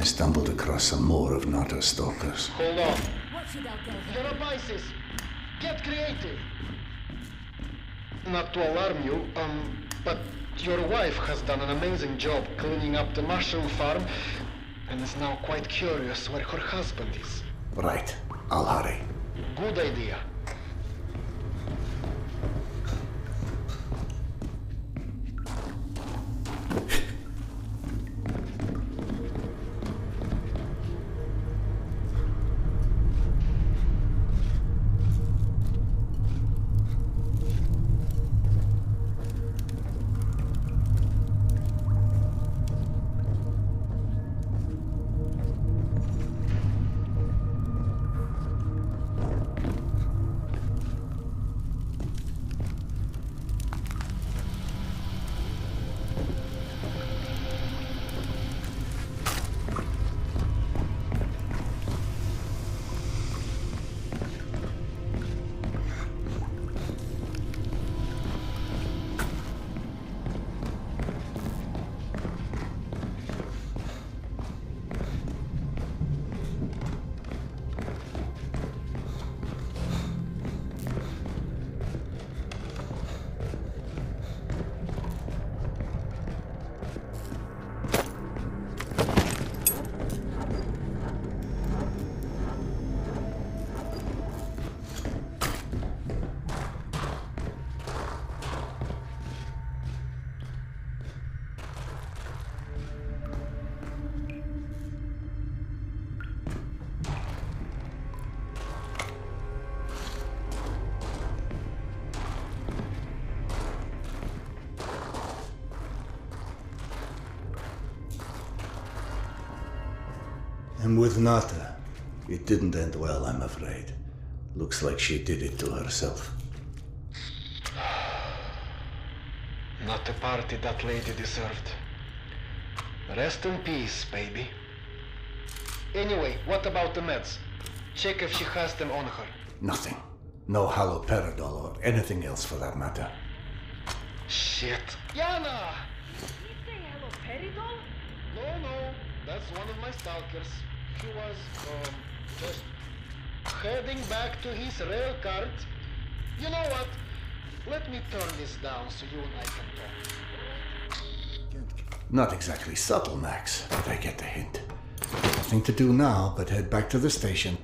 Stumbled across some more of Nato's stalkers. Hold on. There are vices. Get creative. Not to alarm you, but your wife has done an amazing job cleaning up the mushroom farm and is now quite curious where her husband is. Right. I'll hurry. Good idea. And with Nata, it didn't end well, I'm afraid. Looks like she did it to herself. Not the party that lady deserved. Rest in peace, baby. Anyway, what about the meds? Check if she has them on her. Nothing. No haloperidol or anything else for that matter. Shit. Yana! Did he say haloperidol? No. That's one of my stalkers. He was, just heading back to his rail cart. You know what? Let me turn this down so you and I can talk. Not exactly subtle, Max, but I get the hint. Nothing to do now but head back to the station.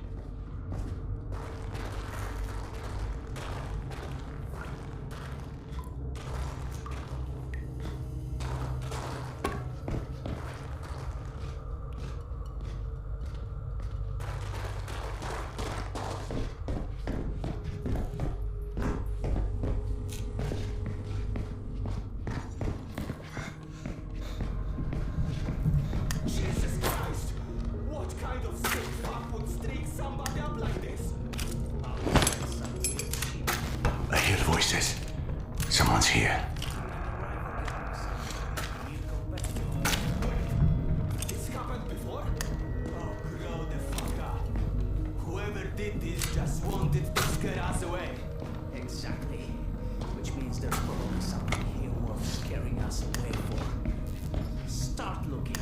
Someone's here. It's happened before? Oh, grow the fuck up. Whoever did this just wanted to scare us away. Exactly. Which means there's probably something here worth scaring us away for. Start looking.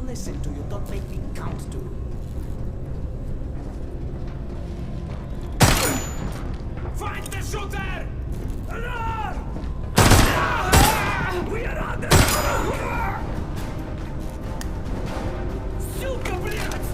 Listen to you, don't make me count to. Find the shooter! Run! We are under fire! Сука, блядь!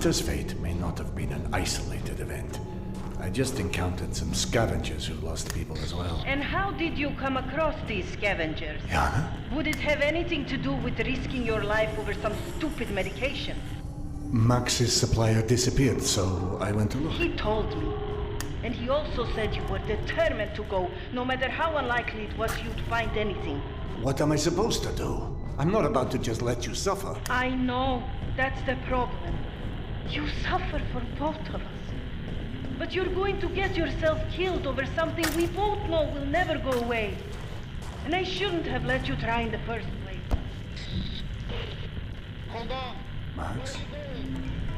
Hunter's fate may not have been an isolated event. I just encountered some scavengers who lost people as well. And how did you come across these scavengers? Yana? Would it have anything to do with risking your life over some stupid medication? Max's supplier disappeared, so I went to look. He told me. And he also said you were determined to go, no matter how unlikely it was you'd find anything. What am I supposed to do? I'm not about to just let you suffer. I know. That's the problem. You suffer for both of us. But you're going to get yourself killed over something we both know will never go away. And I shouldn't have let you try in the first place. Hold on. Max?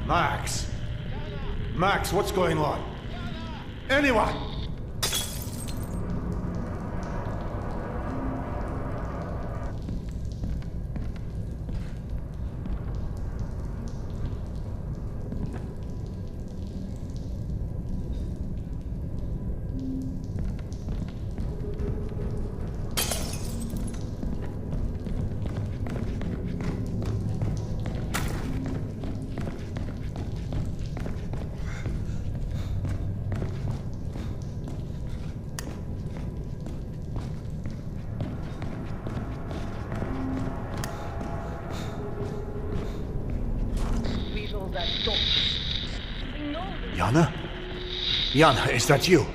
Max! Max, what's going on? Anyone! Yana? Yana, is that you?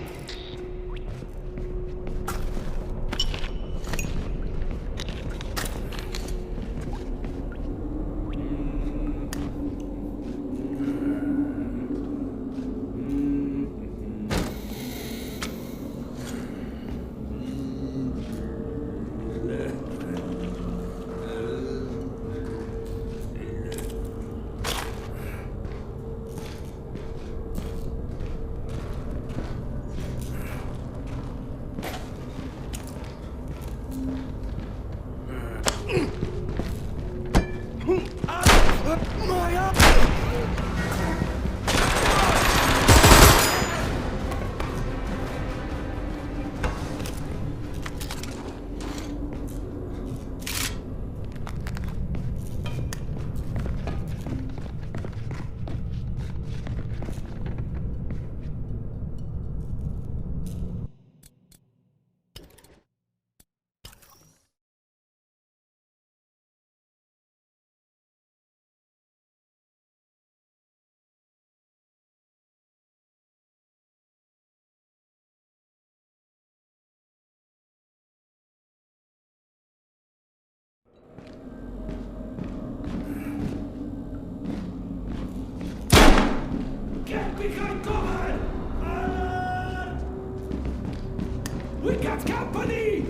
Get behind cover! We got company!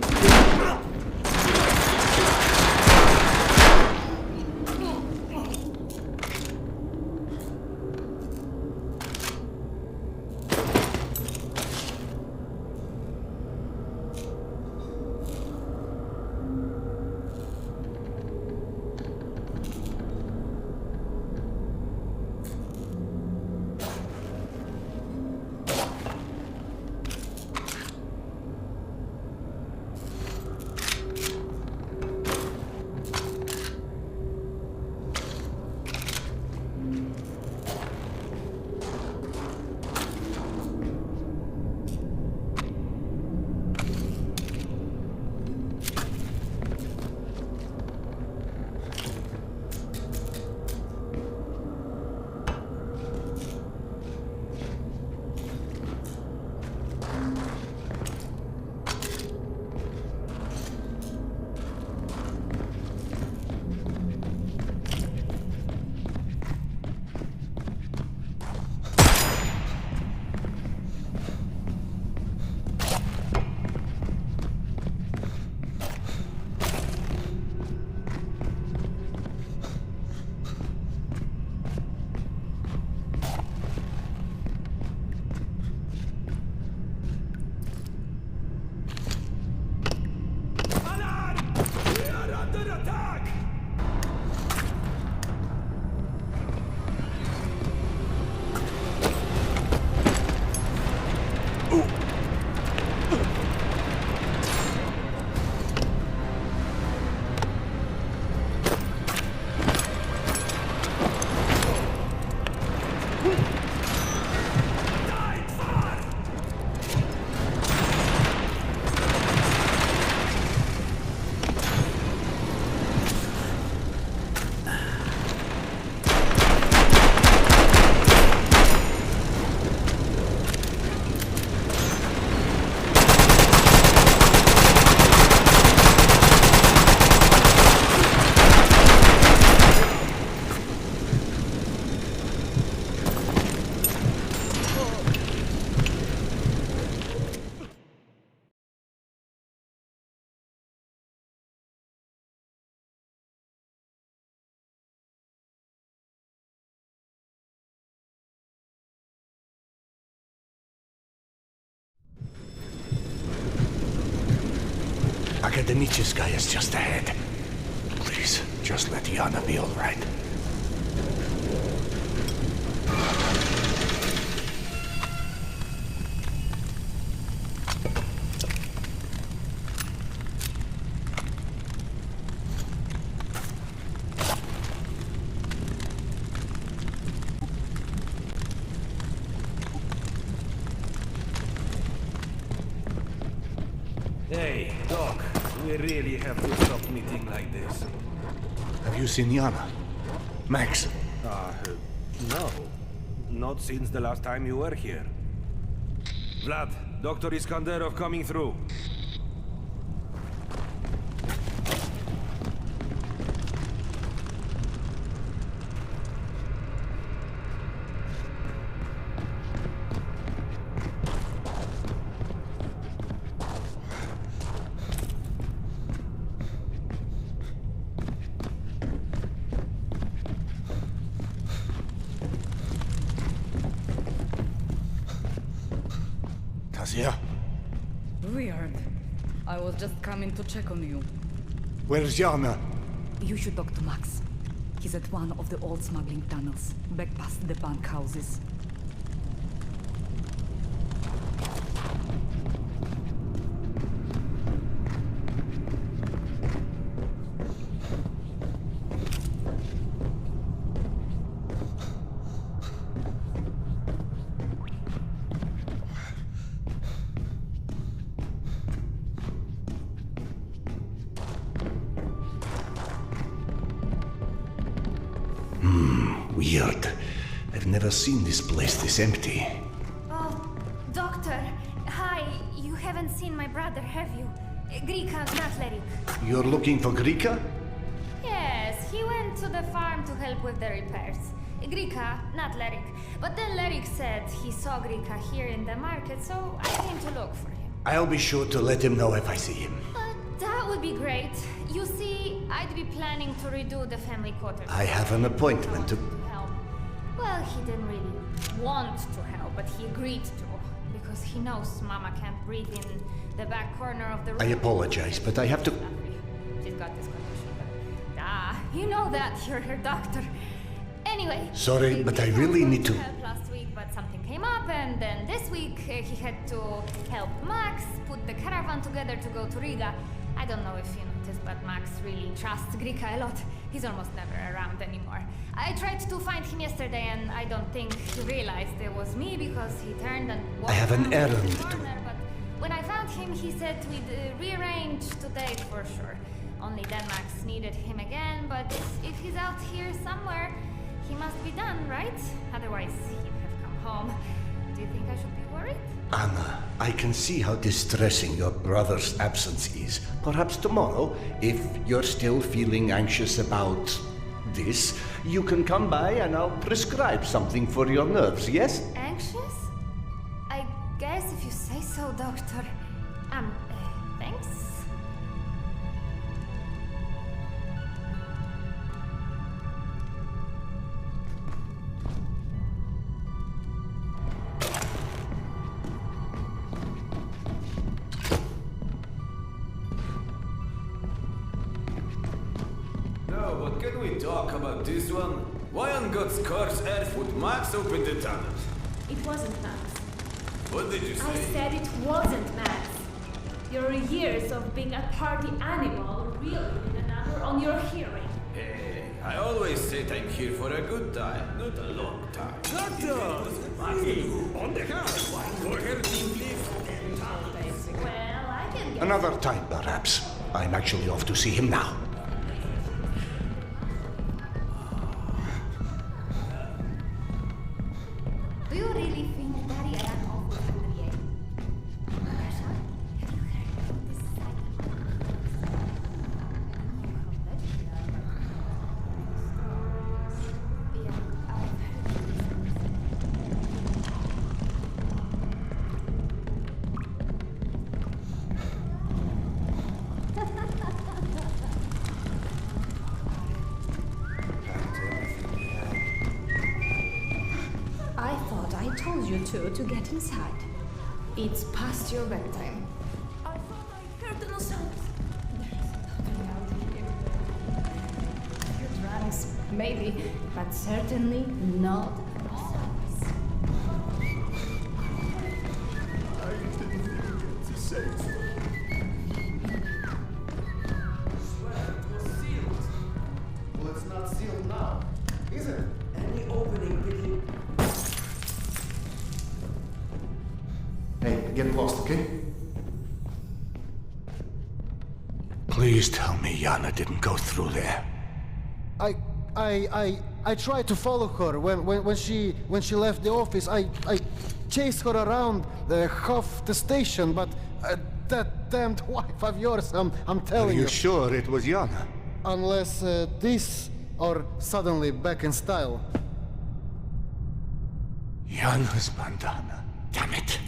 Akademicheskaya is just ahead. Please, just let Yana be all right. Hey, Doc, we really have to stop meeting like this. Have you seen Yana? Max? No. Not since the last time you were here. Vlad, Dr. Iskanderov coming through. Tasia? Weird. I was just coming to check on you. Where's Yana? You should talk to Max. He's at one of the old smuggling tunnels, back past the bank houses. Weird. I've never seen this place this empty. Oh, Doctor. Hi. You haven't seen my brother, have you? Grika, not Lerik. You're looking for Grika? Yes, he went to the farm to help with the repairs. Grika, not Lerik. But then Lerik said he saw Grika here in the market, so I came to look for him. I'll be sure to let him know if I see him. That would be great. You see, I'd be planning to redo the family quarters. I have an appointment to... Help. Well, he didn't really want to help, but he agreed to. Because he knows Mama can't breathe in the back corner of the room. I apologize, but I have to... She's got this condition, but... you know that. You're her doctor. Anyway... Sorry, but I really need to... Help last week, but something came up, and then this week he had to help Max put the caravan together to go to Riga. I don't know if you noticed, but Max really trusts Grika a lot. He's almost never around anymore. I tried to find him yesterday, and I don't think he realized it was me because he turned and walked I have an around errand the corner, but when I found him, he said we'd rearrange today for sure. Only then Max needed him again, but if he's out here somewhere, he must be done, right? Otherwise, he'd have come home. Do you think I should be worried? Anna, I can see how distressing your brother's absence is. Perhaps tomorrow, if you're still feeling anxious about this, you can come by and I'll prescribe something for your nerves, yes? Anxious? I guess if you say so, Doctor. Thanks? No, but can we talk about this one? Why on God's curse earth would Max open the tunnels? It wasn't Max. What did you say? I said it wasn't Max. Your years of being a party animal really did another on your hearing. Hey, I always said I'm here for a good time, not a long time. Doctor! On the house! For her team, please. Well, I can get... Another time, perhaps. I'm actually off to see him now. Do you really think Daddy ran off with Andrea? Masha, have you heard about this I thought I told you to get inside. It's past your bedtime. I thought I heard no sound. Maybe, but certainly not us. I didn't think to say it. Well, it's not sealed now, is it? Any opening picking. Hey, get lost, okay? Please tell me Yana didn't go through there. I tried to follow her when she left the office. I chased her around half the station, but that damned wife of yours, I'm telling you. Are you sure it was Yana? Unless this or suddenly back in style. Yana's bandana. Damn it.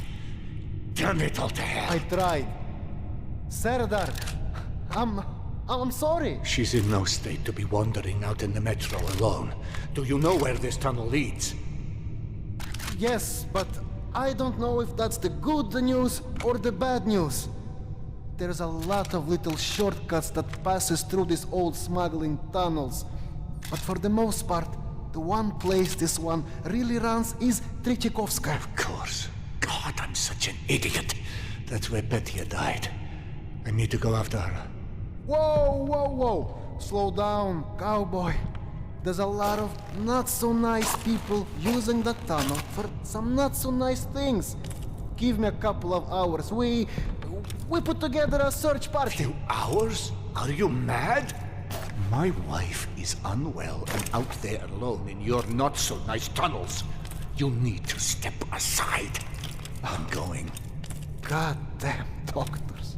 Damn it all to hell. I tried. Serdar, I'm sorry. She's in no state to be wandering out in the metro alone. Do you know where this tunnel leads? Yes, but I don't know if that's the good news or the bad news. There's a lot of little shortcuts that passes through these old smuggling tunnels. But for the most part, the one place this one really runs is Tretyakovskaya. Of course. God, I'm such an idiot. That's where Petya died. I need to go after her. Whoa! Slow down, cowboy. There's a lot of not-so-nice people using the tunnel for some not-so-nice things. Give me a couple of hours. We put together a search party. Few hours? Are you mad? My wife is unwell and out there alone in your not-so-nice tunnels. You need to step aside. I'm going. Goddamn doctors.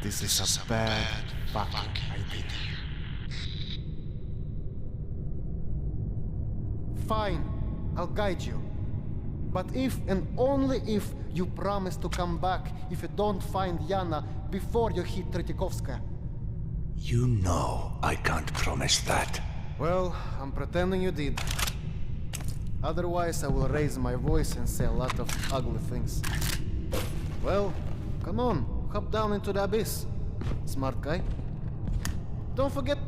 This is a bad fucking idea. Fine, I'll guide you. But if and only if you promise to come back if you don't find Yana before you hit Tretyakovskaya. You know I can't promise that. Well, I'm pretending you did. Otherwise, I will raise my voice and say a lot of ugly things. Well, come on, hop down into the abyss, smart guy. Don't forget